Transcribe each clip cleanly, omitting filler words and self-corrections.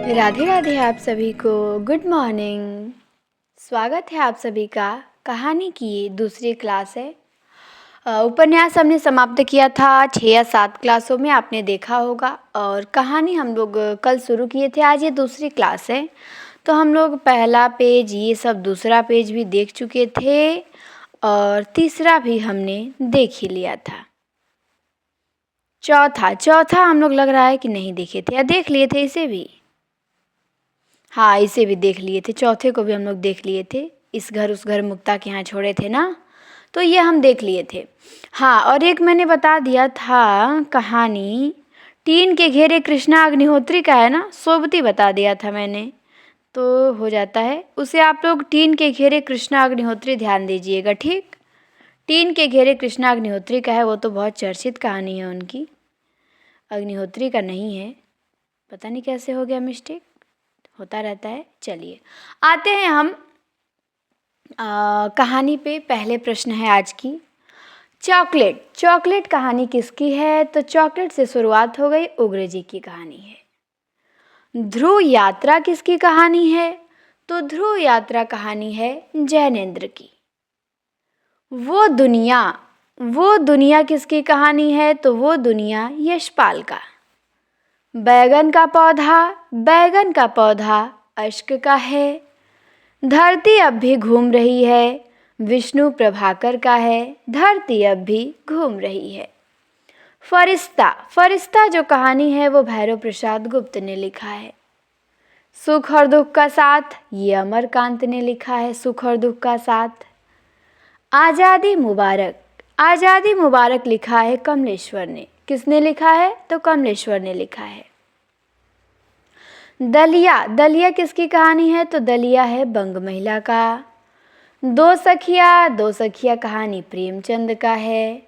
राधे राधे आप सभी को। Good morning. स्वागत है आप सभी का। कहानी की दूसरी क्लास है। उपन्यास हमने समाप्त किया था 6 या 7 क्लासों में, आपने देखा होगा। और कहानी हम लोग कल शुरू किए थे। आज ये दूसरी क्लास है, तो हम लोग पहला पेज, ये सब दूसरा पेज भी देख चुके थे और तीसरा भी हमने देख ही लिया था। चौथा हम लोग लग रहा है कि नहीं देखे थे, या देख लिए थे इसे भी। हाँ, इसे भी देख लिए थे। चौथे को भी हम लोग देख लिए थे। इस घर उस घर मुक्ता के यहाँ छोड़े थे ना, तो ये हम देख लिए थे। हाँ, और एक मैंने बता दिया था कहानी, टीन के घेरे कृष्णा अग्निहोत्री का है ना, सोबती बता दिया था मैंने, तो हो जाता है। उसे आप लोग टीन के घेरे कृष्णा अग्निहोत्री ध्यान दीजिएगा, ठीक। टीन के घेरे कृष्णा अग्निहोत्री का है, वो तो बहुत चर्चित कहानी है उनकी। अग्निहोत्री का नहीं है, पता नहीं कैसे हो गया मिस्टेक, होता रहता है। चलिए आते हैं हम कहानी पे। पहले प्रश्न है आज की, चॉकलेट कहानी किसकी है? तो चॉकलेट से शुरुआत हो गई, उग्र जी की कहानी है। ध्रुव यात्रा किसकी कहानी है? तो ध्रुव यात्रा कहानी है जैनेन्द्र की। वो दुनिया किसकी कहानी है? तो वो दुनिया यशपाल का। बैगन का पौधा अश्क का है। धरती अब भी घूम रही है, विष्णु प्रभाकर का है। धरती अब भी घूम रही है। फरिश्ता जो कहानी है वो भैरव प्रसाद गुप्त ने लिखा है। सुख और दुख का साथ, ये अमरकांत ने लिखा है। सुख और दुख का साथ। आज़ादी मुबारक लिखा है कमलेश्वर ने। किसने लिखा है? तो कमलेश्वर ने लिखा है। दलिया किसकी कहानी है? तो दलिया है बंग महिला का। दो सखिया कहानी प्रेमचंद का है।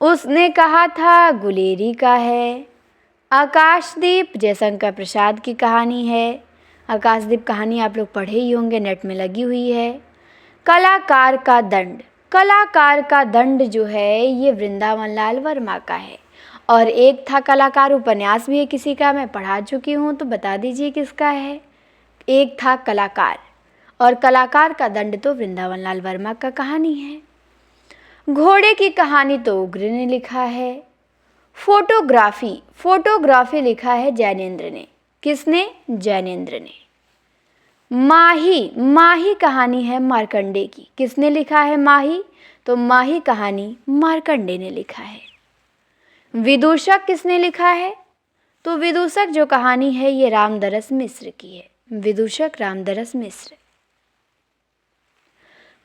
उसने कहा था गुलेरी का है। आकाशदीप जयशंकर प्रसाद की कहानी है। आकाशदीप कहानी आप लोग पढ़े ही होंगे, नेट में लगी हुई है। कलाकार का दंड जो है ये वृंदावन लाल वर्मा का है। और एक था कलाकार उपन्यास भी है किसी का, मैं पढ़ा चुकी हूँ, तो बता दीजिए किसका है। एक था कलाकार, और कलाकार का दंड तो वृंदावन लाल वर्मा का कहानी है। घोड़े की कहानी तो उग्र ने लिखा है। फोटोग्राफी लिखा है जैनेन्द्र ने। किसने? जैनेन्द्र ने। माही कहानी है मार्कंडे की। किसने लिखा है माही? तो माही कहानी मार्कंडे ने लिखा है। विदूषक किसने लिखा है? तो विदूषक जो कहानी है ये रामदरस मिश्र की है। विदूषक रामदरस मिश्र।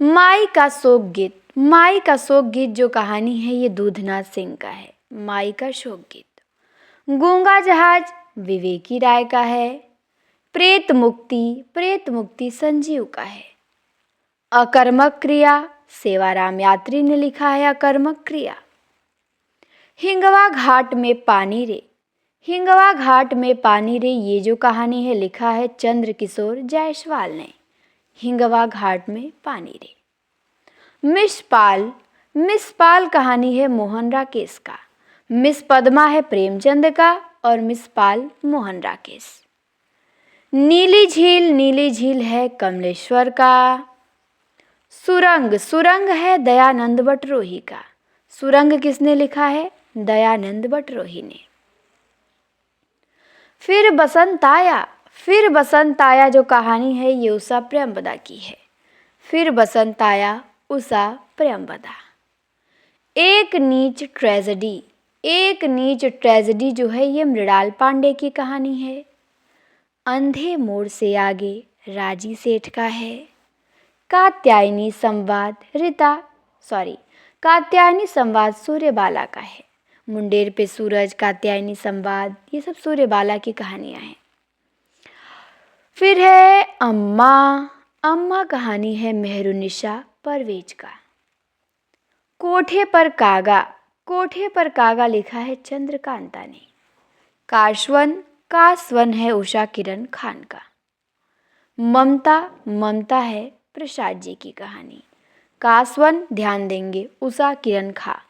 माई का शोक गीत जो कहानी है ये दूधनाथ सिंह का है। माई का शोक गीत। गूंगा जहाज विवेकी राय का है। प्रेत मुक्ति संजीव का है। अकर्मक क्रिया सेवाराम यात्री ने लिखा है। अकर्मक क्रिया। हिंगवा घाट में पानी रे ये जो कहानी है लिखा है चंद्रकिशोर जायसवाल ने। हिंगवा घाट में पानी रे। मिस पाल कहानी है मोहन राकेश का। मिस पद्मा है प्रेमचंद का, और मिस पाल मोहन राकेश। नीली झील है कमलेश्वर का। सुरंग है दयानंद बटरोही का। सुरंग किसने लिखा है? दयानंद बटरोही ने। फिर बसंत आया जो कहानी है ये उषा प्रेमवदा की है। फिर बसंत आया उषा प्रेमवदा। एक नीच ट्रेजेडी जो है ये मृणाल पांडे की कहानी है। अंधे मोड़ से आगे राजी सेठ का है। कात्यायनी संवाद सूर्यबाला का है। मुंडेर पे सूरज, कात्यायनी संवाद, ये सब सूर्यबाला की कहानियां हैं। फिर है अम्मा कहानी है मेहरुनिशा परवेज का। कोठे पर कागा लिखा है चंद्रकांता ने। कासवन है उषा किरण खान का। ममता है प्रसाद जी की कहानी। कासवन ध्यान देंगे, उषा किरण खा।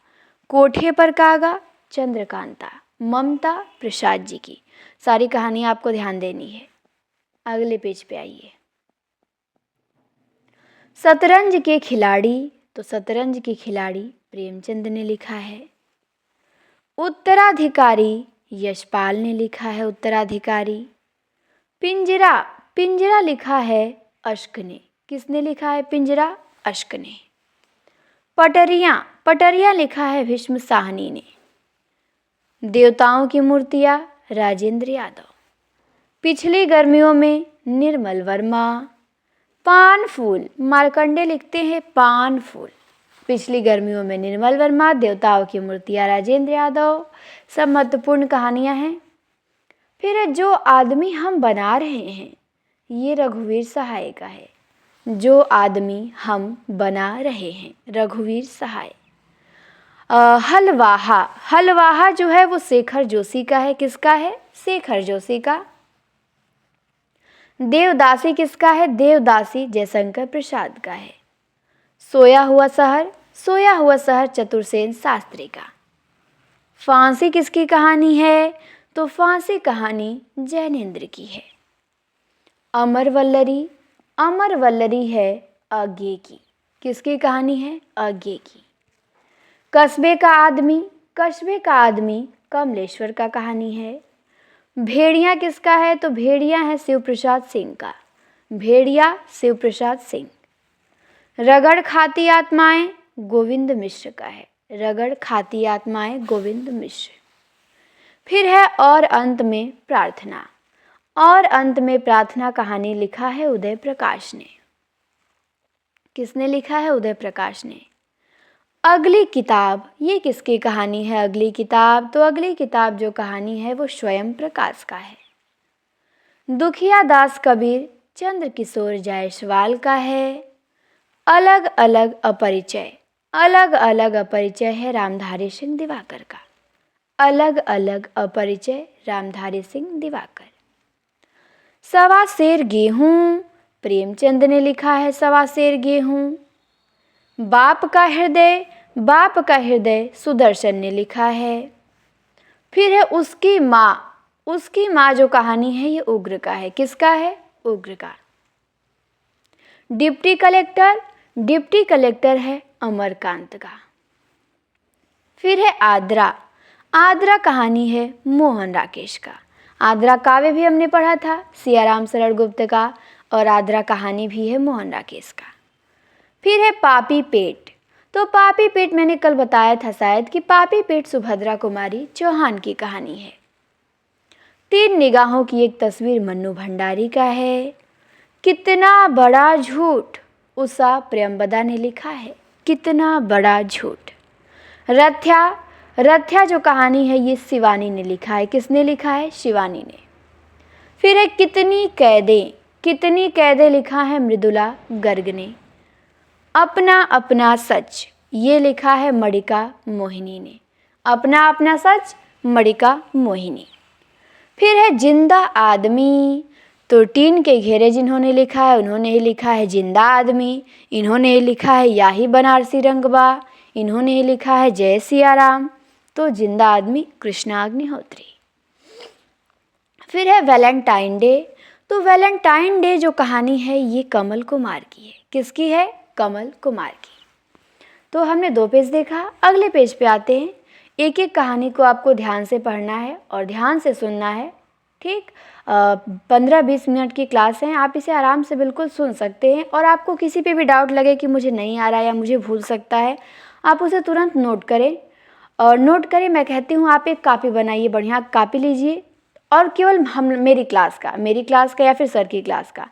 कोठे पर कागा चंद्रकांता, ममता प्रसाद जी की। सारी कहानी आपको ध्यान देनी है। अगले पेज पे आइए। शतरंज के खिलाड़ी, तो शतरंज के खिलाड़ी प्रेमचंद ने लिखा है। उत्तराधिकारी यशपाल ने लिखा है उत्तराधिकारी। पिंजरा, पिंजरा लिखा है अश्क ने। किसने लिखा है पिंजरा? अश्क ने। पटरियां, पटरियां लिखा है भीष्म साहनी ने। देवताओं की मूर्तियां राजेंद्र यादव। पिछली गर्मियों में निर्मल वर्मा। पान फूल, मार्कंडे लिखते हैं पान फूल। पिछली गर्मियों में निर्मल वर्मा, देवताओं की मूर्तियां राजेंद्र यादव। सब महत्वपूर्ण कहानियां हैं। फिर जो आदमी हम बना रहे हैं, ये रघुवीर सहाय का है। जो आदमी हम बना रहे हैं, रघुवीर सहाय। हलवाहा, हलवाहा जो है वो शेखर जोशी का है। किसका है? शेखर जोशी का। देवदासी किसका है? देवदासी जयशंकर प्रसाद का है। सोया हुआ शहर, सोया हुआ शहर चतुर्सेन शास्त्री का। फांसी किसकी कहानी है? तो फांसी कहानी जैनेन्द्र की है। अमर वल्लरी, अमर वल्लरी है अज्ञे की। किसकी कहानी है? अज्ञे की। कस्बे का आदमी, कस्बे का आदमी कमलेश्वर का कहानी है। भेड़िया किसका है? तो भेड़िया है शिव प्रसाद सिंह का। भेड़िया शिव प्रसाद सिंह। रगड़ खाती आत्माएं गोविंद मिश्र का है। रगड़ खाती आत्माएं गोविंद मिश्र। फिर है और अंत में प्रार्थना। और अंत में प्रार्थना कहानी लिखा है उदय प्रकाश ने। किसने लिखा है? उदय प्रकाश ने। अगली किताब, ये किसकी कहानी है? अगली किताब, तो अगली किताब जो कहानी है वो स्वयं प्रकाश का है। दुखिया दास कबीर चंद्र किशोर जायसवाल का है। अलग अलग अपरिचय, अलग अलग अपरिचय है रामधारी सिंह दिवाकर का। अलग अलग अपरिचय रामधारी सिंह दिवाकर। सवा सेर गेहूं प्रेमचंद ने लिखा है। सवा सेर गेहूं। बाप का हृदय, बाप का हृदय सुदर्शन ने लिखा है। फिर है उसकी माँ, उसकी माँ जो कहानी है ये उग्र का है। किसका है? उग्र का। डिप्टी कलेक्टर, डिप्टी कलेक्टर है अमरकांत का। फिर है आद्रा, आद्रा कहानी है मोहन राकेश का। आद्रा काव्य भी हमने पढ़ा था सियाराम सरल गुप्त का, और आद्रा कहानी भी है मोहन राकेश का। फिर है पापी पेट, तो पापी पेट मैंने कल बताया था शायद कि पापी पेट सुभद्रा कुमारी चौहान की कहानी है। तीन निगाहों की एक तस्वीर मन्नू भंडारी का है। कितना बड़ा झूठ उषा प्रियंवदा ने लिखा है। कितना बड़ा झूठ। रथ्या, रथ्या जो कहानी है ये शिवानी ने लिखा है। किसने लिखा है? शिवानी ने। फिर है कितनी कैदें, कितनी कैदें लिखा है मृदुला गर्ग ने। अपना अपना सच ये लिखा है मणिका मोहिनी ने। अपना अपना सच मणिका मोहिनी। फिर है जिंदा आदमी, तो टीन के घेरे जिन्होंने लिखा है उन्होंने ही लिखा है जिंदा आदमी। इन्होंने ही लिखा है याही बनारसी रंगबा। इन्होंने ही लिखा है जय सियाराम। तो जिंदा आदमी कृष्णा अग्निहोत्री। फिर है वैलेंटाइन डे, तो वैलेंटाइन डे जो कहानी है ये कमल कुमार की है। किसकी है? कमल कुमार की। तो हमने 2 पेज देखा। अगले पेज पे आते हैं। एक एक कहानी को आपको ध्यान से पढ़ना है और ध्यान से सुनना है। ठीक, 15-20 मिनट की क्लास है। आप इसे आराम से बिल्कुल सुन सकते हैं, और आपको किसी पे भी डाउट लगे कि मुझे नहीं आ रहा है या मुझे भूल सकता है, आप उसे तुरंत नोट करें। और नोट करें, मैं कहती हूँ आप एक कापी बनाइए, बढ़िया कापी लीजिए, और केवल हम मेरी क्लास का या फिर सर की क्लास का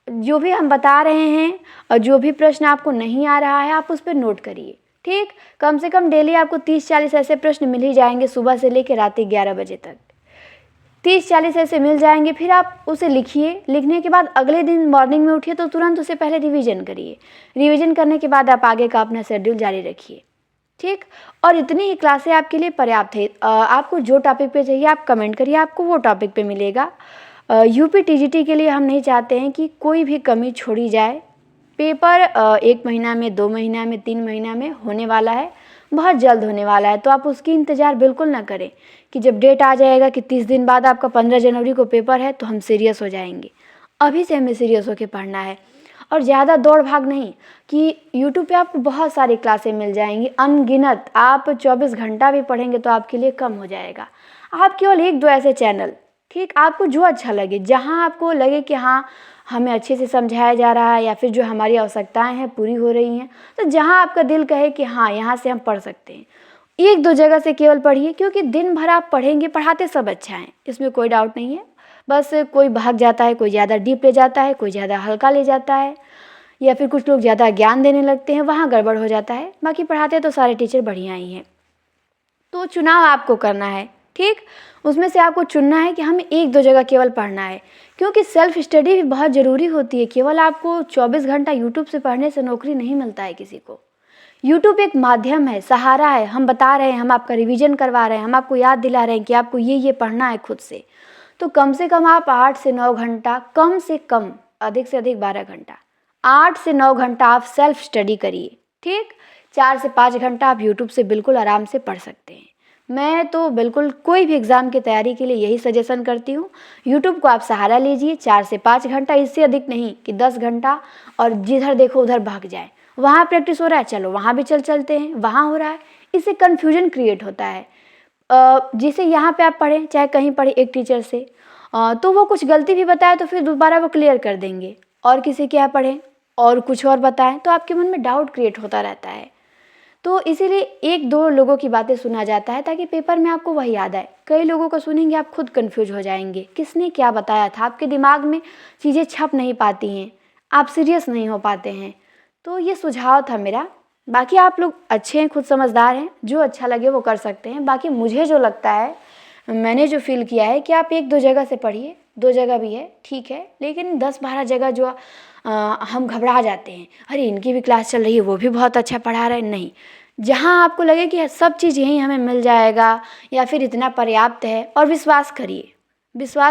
जो भी हम बता रहे हैं और जो भी प्रश्न आपको नहीं आ रहा है आप उस पर नोट करिए। ठीक, कम से कम डेली आपको 30-40 ऐसे प्रश्न मिल ही जाएंगे, सुबह से लेकर रात 11 बजे तक 30-40 ऐसे मिल जाएंगे। फिर आप उसे लिखिए। लिखने के बाद अगले दिन मॉर्निंग में उठिए तो तुरंत उसे पहले रिवीजन करिए। रिवीजन करने के बाद आप आगे का अपना शेड्यूल जारी रखिए। ठीक, और इतनी ही क्लासें आपके लिए पर्याप्त है। आपको जो टॉपिक पे चाहिए आप कमेंट करिए, आपको वो टॉपिक पे मिलेगा। यूपी टीजीटी के लिए हम नहीं चाहते हैं कि कोई भी कमी छोड़ी जाए। पेपर 1 महीना में, 2 महीना में, 3 महीना में होने वाला है, बहुत जल्द होने वाला है। तो आप उसकी इंतज़ार बिल्कुल ना करें कि जब डेट आ जाएगा कि 30 दिन बाद आपका 15 जनवरी को पेपर है तो हम सीरियस हो जाएंगे। अभी से हमें सीरियस होकर पढ़ना है। और ज़्यादा दौड़ भाग नहीं कि यूट्यूब पे आपको बहुत सारी क्लासें मिल जाएंगी अनगिनत। आप 24 घंटा भी पढ़ेंगे तो आपके लिए कम हो जाएगा। आप केवल 1-2 ऐसे चैनल, ठीक, आपको जो अच्छा लगे, जहाँ आपको लगे कि हाँ हमें अच्छे से समझाया जा रहा है या फिर जो हमारी आवश्यकताएं हैं पूरी हो रही हैं, तो जहाँ आपका दिल कहे कि हाँ यहाँ से हम पढ़ सकते हैं, 1-2 जगह से केवल पढ़िए। क्योंकि दिन भर आप पढ़ेंगे, पढ़ाते सब अच्छा है, इसमें कोई डाउट नहीं है। बस कोई भाग जाता है, कोई ज़्यादा डीप ले जाता है, कोई ज़्यादा हल्का ले जाता है, या फिर कुछ लोग ज़्यादा ज्ञान देने लगते हैं, वहाँ गड़बड़ हो जाता है। बाकी पढ़ाते तो सारे टीचर बढ़िया ही हैं। तो चुनाव आपको करना है, ठीक, उसमें से आपको चुनना है कि हमें 1-2 जगह केवल पढ़ना है। क्योंकि सेल्फ स्टडी भी बहुत ज़रूरी होती है। केवल आपको 24 घंटा यूट्यूब से पढ़ने से नौकरी नहीं मिलता है किसी को। यूट्यूब एक माध्यम है, सहारा है। हम बता रहे हैं, हम आपका रिवीजन करवा रहे हैं, हम आपको याद दिला रहे हैं कि आपको ये पढ़ना है खुद से। तो कम से कम आप 8 से 9 घंटा, कम से कम, अधिक से अधिक 12 घंटा, 8 से 9 घंटा आप सेल्फ स्टडी करिए, ठीक। 4 से 5 घंटा आप यूट्यूब से बिल्कुल आराम से पढ़ सकते हैं। मैं तो बिल्कुल कोई भी एग्ज़ाम की तैयारी के लिए यही सजेशन करती हूँ, यूट्यूब को आप सहारा लीजिए। 4 से 5 घंटा, इससे अधिक नहीं कि 10 घंटा, और जिधर देखो उधर भाग जाए। वहाँ प्रैक्टिस हो रहा है, चलो वहाँ भी चलते हैं, वहाँ हो रहा है, इससे कन्फ्यूजन क्रिएट होता है। जैसे यहाँ पे आप पढ़ें, चाहे कहीं पढ़ें एक टीचर से, तो वो कुछ गलती भी बताए तो फिर दोबारा वो क्लियर कर देंगे। और किसी के यहाँ पढ़ें और कुछ और बताएं तो आपके मन में डाउट क्रिएट होता रहता है। तो इसीलिए 1-2 लोगों की बातें सुना जाता है ताकि पेपर में आपको वही याद आए। कई लोगों को सुनेंगे आप खुद कंफ्यूज हो जाएंगे, किसने क्या बताया था, आपके दिमाग में चीज़ें छप नहीं पाती हैं, आप सीरियस नहीं हो पाते हैं। तो ये सुझाव था मेरा। बाकी आप लोग अच्छे हैं, खुद समझदार हैं, जो अच्छा लगे वो कर सकते हैं। बाकी मुझे जो लगता है, मैंने जो फील किया है कि आप 1-2 जगह से पढ़िए, 2 जगह भी है ठीक है, लेकिन 10-12 जगह जो हम घबरा जाते हैं, अरे इनकी भी क्लास चल रही है, वो भी बहुत अच्छा पढ़ा रहे हैं, नहीं। जहाँ आपको लगे कि सब चीज़ यहीं हमें मिल जाएगा या फिर इतना पर्याप्त है, और विश्वास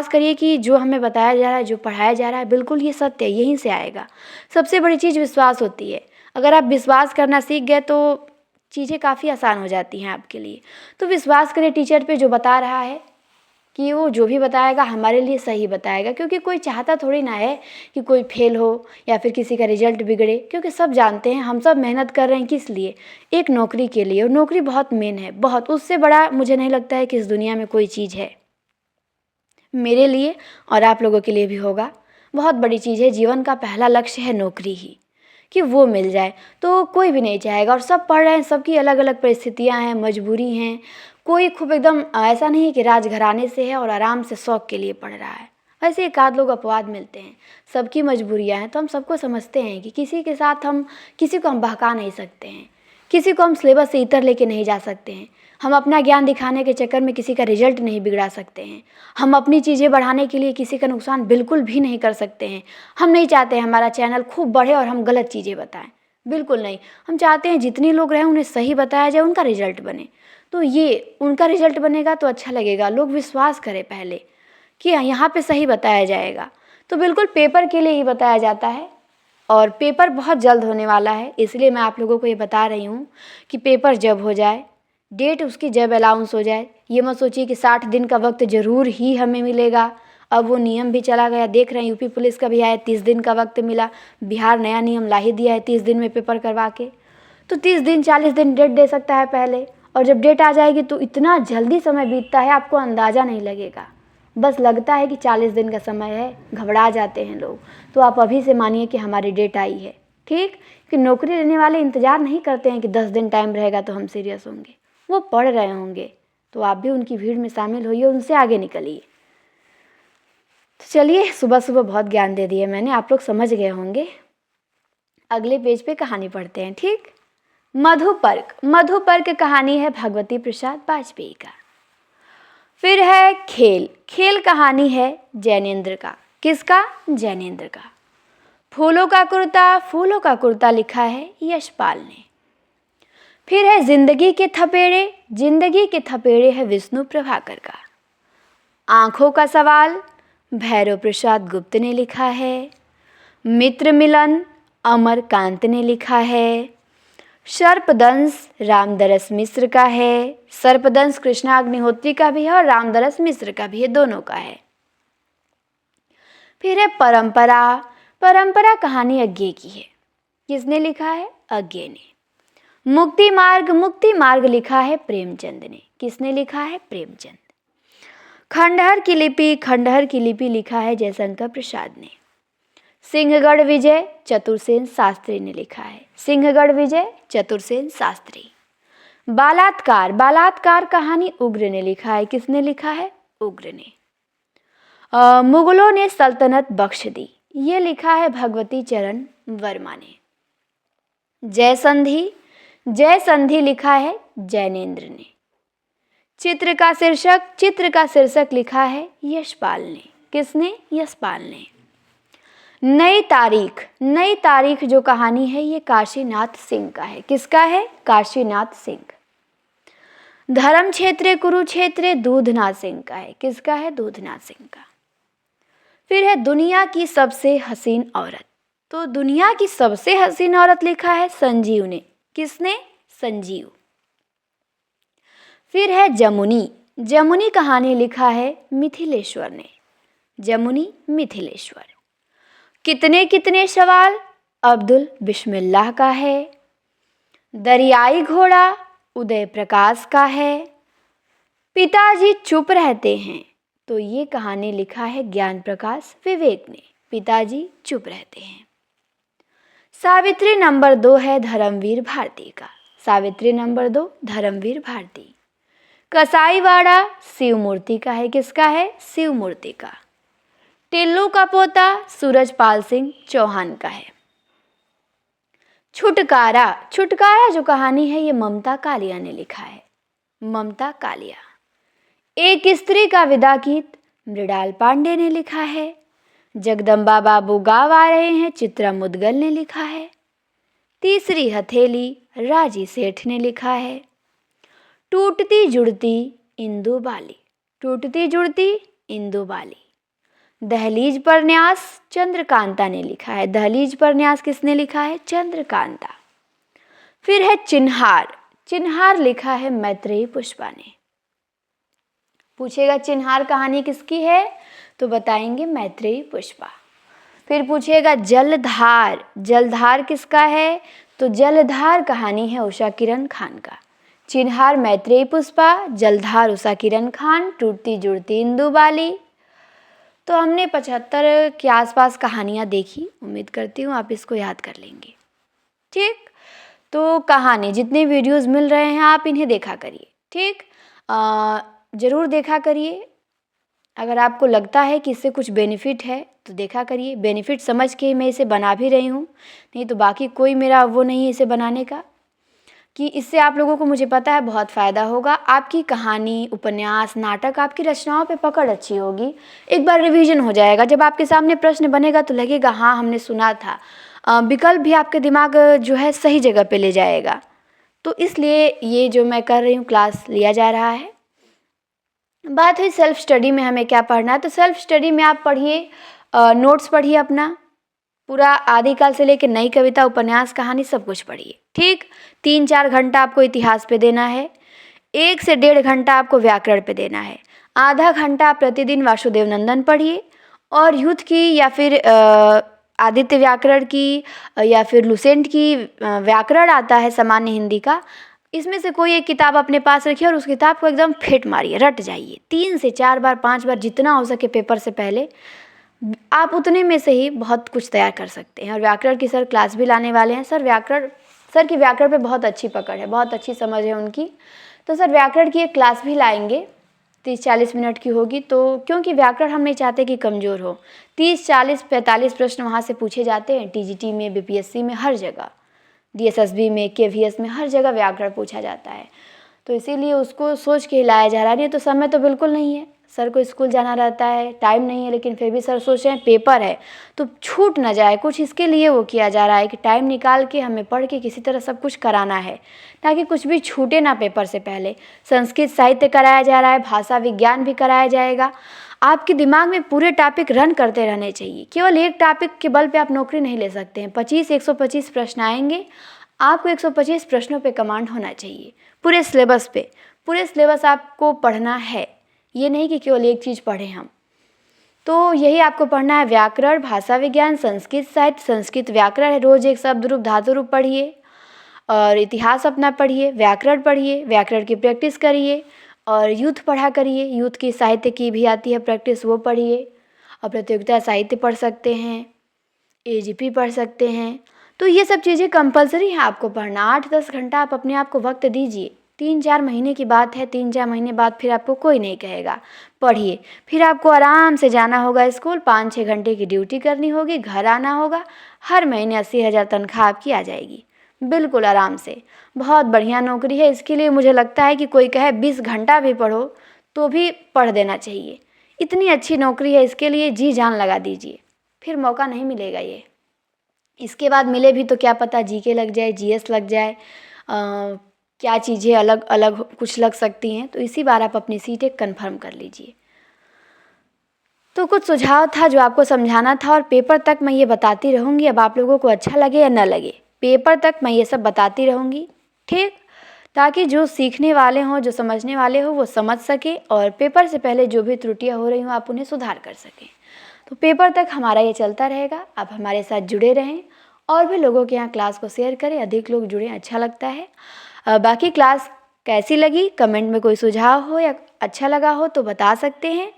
करिए कि जो हमें बताया जा रहा है, जो पढ़ाया जा रहा है, बिल्कुल ये सत्य है, यहीं से आएगा। सबसे बड़ी चीज़ विश्वास होती है। अगर आप विश्वास करना सीख गए तो चीज़ें काफ़ी आसान हो जाती हैं आपके लिए। तो विश्वास करें टीचर पे, जो बता रहा है कि वो जो भी बताएगा हमारे लिए सही बताएगा। क्योंकि कोई चाहता थोड़ी ना है कि कोई फेल हो या फिर किसी का रिजल्ट बिगड़े। क्योंकि सब जानते हैं हम सब मेहनत कर रहे हैं किस लिए, एक नौकरी के लिए। और नौकरी बहुत मेन है, बहुत, उससे बड़ा मुझे नहीं लगता है कि इस दुनिया में कोई चीज़ है। मेरे लिए और आप लोगों के लिए भी होगा, बहुत बड़ी चीज़ है। जीवन का पहला लक्ष्य है नौकरी ही, कि वो मिल जाए तो कोई भी नहीं चाहेगा। और सब पढ़ रहे हैं, सबकी अलग अलग परिस्थितियां हैं, मजबूरी हैं। कोई खूब एकदम ऐसा नहीं है कि राजघराने से है और आराम से शौक के लिए पढ़ रहा है। ऐसे एक आध लोग अपवाद मिलते हैं, सबकी मजबूरियां हैं। तो हम सबको समझते हैं कि किसी के साथ हम, किसी को हम बहका नहीं सकते हैं, किसी को हम सिलेबस से इतर लेके नहीं जा सकते हैं। हम अपना ज्ञान दिखाने के चक्कर में किसी का रिजल्ट नहीं बिगड़ा सकते हैं। हम अपनी चीज़ें बढ़ाने के लिए किसी का नुकसान बिल्कुल भी नहीं कर सकते हैं। हम नहीं चाहते हैं हमारा चैनल खूब बढ़े और हम गलत चीज़ें बताएं, बिल्कुल नहीं। हम चाहते हैं जितने लोग रहें उन्हें सही बताया जाए, उनका रिजल्ट बने। तो ये उनका रिजल्ट बनेगा तो अच्छा लगेगा, लोग विश्वास करें पहले कि यहाँ पे सही बताया जाएगा। तो बिल्कुल पेपर के लिए ही बताया जाता है, और पेपर बहुत जल्द होने वाला है। इसलिए मैं आप लोगों को ये बता रही हूँ कि पेपर जब हो जाए, डेट उसकी जब अनाउंस हो जाए, ये मत सोचिए कि 60 दिन का वक्त ज़रूर ही हमें मिलेगा। अब वो नियम भी चला गया, देख रहे हैं यूपी पुलिस का भी आया, 30 दिन का वक्त मिला। बिहार नया नियम ला ही दिया है 30 दिन में पेपर करवा के। तो 30 दिन 40 दिन डेट दे सकता है पहले, और जब डेट आ जाएगी तो इतना जल्दी समय बीतता है आपको अंदाज़ा नहीं लगेगा। बस लगता है कि 40 दिन का समय है, घबरा जाते हैं लोग। तो आप अभी से मानिए कि हमारी डेट आई है, ठीक। कि नौकरी लेने वाले इंतज़ार नहीं करते हैं कि 10 दिन टाइम रहेगा तो हम सीरियस होंगे, वो पढ़ रहे होंगे। तो आप भी उनकी भीड़ में शामिल होइए, उनसे आगे निकलिए। तो चलिए, सुबह सुबह बहुत ज्ञान दे दिया मैंने, आप लोग समझ गए होंगे। अगले पेज पे कहानी पढ़ते हैं, ठीक। मधुपर्क कहानी है भगवती प्रसाद वाजपेयी का। फिर है खेल कहानी है जैनेन्द्र का। किसका? जैनेन्द्र का। फूलों का कुर्ता लिखा है यशपाल ने। फिर है जिंदगी के थपेड़े है विष्णु प्रभाकर का। आंखों का सवाल भैरव प्रसाद गुप्त ने लिखा है। मित्र मिलन अमरकांत ने लिखा है। सर्पदंश रामदरस मिश्र का है। सर्पदंश कृष्णा अग्निहोत्री का भी है और रामदरस मिश्र का भी है, दोनों का है। फिर है परंपरा। परंपरा कहानी अज्ञे की है। किसने लिखा है? अज्ञे ने। मुक्ति मार्ग। मुक्ति मार्ग लिखा है प्रेमचंद ने। किसने लिखा है? प्रेमचंद। खंडहर की लिपि। खंडहर की लिपि लिखा है जयशंकर प्रसाद ने। सिंहगढ़ विजय चतुरसेन शास्त्री ने लिखा है। सिंहगढ़ विजय चतुरसेन शास्त्री। बालात्कार। बालात्कार कहानी उग्र ने लिखा है। किसने लिखा है? उग्र ने। मुगलों ने सल्तनत बख्श दी। ये लिखा है भगवती चरण वर्मा ने। जय संधि। जय संधि लिखा है जैनेन्द्र ने। चित्र का शीर्षक। चित्र का शीर्षक लिखा है यशपाल ने। किसने? यशपाल ने। नई तारीख। नई तारीख जो कहानी है ये काशीनाथ सिंह का है। किसका है? काशीनाथ सिंह। धर्म क्षेत्रे कुरुक्षेत्रे दूधनाथ सिंह का है। किसका है? दूधनाथ सिंह का। फिर है दुनिया की सबसे हसीन औरत। तो दुनिया की सबसे हसीन औरत लिखा है संजीव ने। किसने? संजीव। फिर है जमुनी। जमुनी कहानी लिखा है मिथिलेश्वर ने। जमुनी मिथिलेश्वर। कितने कितने सवाल अब्दुल बिस्मिल्लाह का है। दरियाई घोड़ा उदय प्रकाश का है। पिताजी चुप रहते हैं। तो ये कहानी लिखा है ज्ञान प्रकाश विवेक ने। पिताजी चुप रहते हैं। सावित्री नंबर 2 है धर्मवीर भारती का। सावित्री नंबर 2 धर्मवीर भारती। कसाईवाड़ा शिवमूर्ति का है। किसका है? शिवमूर्ति का। टिल्लू का पोता सूरजपाल सिंह चौहान का है। छुटकारा। छुटकारा जो कहानी है ये ममता कालिया ने लिखा है। ममता कालिया। एक स्त्री का विदा गीत मृणाल पांडे ने लिखा है। जगदम्बा बाबू गाँव आ रहे हैं चित्रा मुदगल ने लिखा है। तीसरी हथेली राजी सेठ ने लिखा है। टूटती जुड़ती इंदु बाली। टूटती जुड़ती इंदु बाली। दहलीज पर न्यास चंद्रकांता ने लिखा है। दहलीज पर न्यास किसने लिखा है? चंद्रकांता। फिर है चिन्हार। चिन्हार लिखा है मैत्रेयी पुष्पा ने। पूछेगा चिन्हार कहानी किसकी है? तो बताएंगे मैत्रेयी पुष्पा। फिर पूछेगा जलधार। जलधार किसका है? तो जलधार कहानी है उषा किरण खान का। चिन्हार मैत्रेयी पुष्पा, जलधार उषा किरण खान, टूटती जुड़ती इंदु बाली। तो हमने 75 के आसपास कहानियाँ देखी। उम्मीद करती हूँ आप इसको याद कर लेंगे। ठीक, तो कहानी जितने वीडियोस मिल रहे हैं आप इन्हें देखा करिए। ठीक, ज़रूर देखा करिए। अगर आपको लगता है कि इससे कुछ बेनिफिट है तो देखा करिए। बेनिफिट समझ के मैं इसे बना भी रही हूँ, नहीं तो बाकी कोई मेरा वो नहीं है इसे बनाने का, कि इससे आप लोगों को मुझे पता है बहुत फ़ायदा होगा। आपकी कहानी, उपन्यास, नाटक, आपकी रचनाओं पे पकड़ अच्छी होगी। एक बार रिवीजन हो जाएगा। जब आपके सामने प्रश्न बनेगा तो लगेगा हाँ हमने सुना था। विकल्प भी आपके दिमाग जो है सही जगह पे ले जाएगा। तो इसलिए ये जो मैं कर रही हूँ क्लास लिया जा रहा है। बात हुई सेल्फ स्टडी में हमें क्या पढ़ना है, तो सेल्फ स्टडी में आप पढ़िए, नोट्स पढ़िए अपना पूरा आदिकाल से लेकर नई कविता, उपन्यास, कहानी सब कुछ पढ़िए। ठीक, 3-4 घंटा आपको इतिहास पे देना है। 1 से 1.5 घंटा आपको व्याकरण पे देना है। आधा घंटा आप प्रतिदिन वासुदेव नंदन पढ़िए और युद्ध की या फिर आदित्य व्याकरण की या फिर लुसेंट की व्याकरण आता है सामान्य हिंदी का, इसमें से कोई एक किताब अपने पास रखिए और उस किताब को एकदम फेंट मारिए, रट जाइए। 3 से 4 बार 5 बार जितना हो सके पेपर से पहले, आप उतने में से ही बहुत कुछ तैयार कर सकते हैं। और व्याकरण की सर क्लास भी लाने वाले हैं। सर की व्याकरण पे बहुत अच्छी पकड़ है, बहुत अच्छी समझ है उनकी। तो सर व्याकरण की एक क्लास भी लाएंगे, 30-40 मिनट की होगी। तो क्योंकि व्याकरण हम नहीं चाहते कि कमज़ोर हो। 30, 40, 45 प्रश्न वहाँ से पूछे जाते हैं। TGT में, BPSC में, हर जगह, DSSB में, KVS में, हर जगह व्याकरण पूछा जाता है। तो इसीलिए उसको सोच के लाया जा रहा है। नहीं तो समय तो बिल्कुल नहीं है, सर को स्कूल जाना रहता है, टाइम नहीं है, लेकिन फिर भी सर सोच रहे हैं पेपर है तो छूट ना जाए कुछ, इसके लिए वो किया जा रहा है कि टाइम निकाल के हमें पढ़ के किसी तरह सब कुछ कराना है ताकि कुछ भी छूटे ना पेपर से पहले। संस्कृत साहित्य कराया जा रहा है, भाषा विज्ञान भी कराया जाएगा। आपके दिमाग में पूरे टॉपिक रन करते रहने चाहिए। केवल एक टॉपिक के बल पे आप नौकरी नहीं ले सकते हैं। 125 प्रश्न आएंगे, आपको 125 प्रश्नों पे कमांड होना चाहिए पूरे सिलेबस पे। पूरे सिलेबस आपको पढ़ना है, ये नहीं कि केवल एक चीज़ पढ़ें हम। तो यही आपको पढ़ना है, व्याकरण, भाषा विज्ञान, संस्कृत साहित्य, संस्कृत व्याकरण है, रोज़ एक शब्द रूप धातु रूप पढ़िए और इतिहास अपना पढ़िए, व्याकरण की प्रैक्टिस करिए और यूथ पढ़ा करिए, यूथ की साहित्य की भी आती है प्रैक्टिस, वो पढ़िए और प्रतियोगिता साहित्य पढ़ सकते हैं, एजीपी पढ़ सकते हैं। तो ये सब चीज़ें कंपलसरी है आपको पढ़ना। 8-10 घंटा आप अपने आप को वक्त दीजिए। 3-4 महीने की बात है, 3-4 महीने बाद फिर आपको कोई नहीं कहेगा पढ़िए, फिर आपको आराम से जाना होगा स्कूल, 5-6 घंटे की ड्यूटी करनी होगी, घर आना होगा, हर महीने 80,000 तनख्वाह आपकी आ जाएगी, बिल्कुल आराम से। बहुत बढ़िया नौकरी है। इसके लिए मुझे लगता है कि कोई कहे 20 घंटा भी पढ़ो तो भी पढ़ देना चाहिए। इतनी अच्छी नौकरी है, इसके लिए जी जान लगा दीजिए, फिर मौका नहीं मिलेगा ये। इसके बाद मिले भी तो क्या पता जीके लग जाए, जीएस लग जाए, क्या चीज़ें अलग अलग कुछ लग सकती हैं। तो इसी बार आप अपनी सीटें कन्फर्म कर लीजिए। तो कुछ सुझाव था जो आपको समझाना था और पेपर तक मैं ये बताती रहूँगी। अब आप लोगों को अच्छा लगे या न लगे, पेपर तक मैं ये सब बताती रहूँगी, ठीक, ताकि जो सीखने वाले हों, जो समझने वाले हों, वो समझ सकें और पेपर से पहले जो भी त्रुटियाँ हो रही हों आप उन्हें सुधार कर सकें। तो पेपर तक हमारा ये चलता रहेगा। आप हमारे साथ जुड़े रहें और भी लोगों के यहाँ क्लास को शेयर करें, अधिक लोग जुड़ें, अच्छा लगता है। बाकी क्लास कैसी लगी कमेंट में कोई सुझाव हो या अच्छा लगा हो तो बता सकते हैं।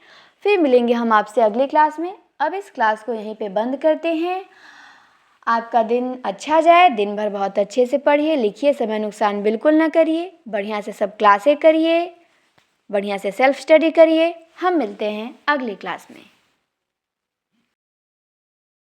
फिर मिलेंगे हम आपसे अगली क्लास में। अब इस क्लास को यहीं पे बंद करते हैं। आपका दिन अच्छा जाए, दिन भर बहुत अच्छे से पढ़िए लिखिए, समय नुकसान बिल्कुल ना करिए, बढ़िया से सब क्लासें करिए, बढ़िया से सेल्फ स्टडी करिए। हम मिलते हैं अगली क्लास में।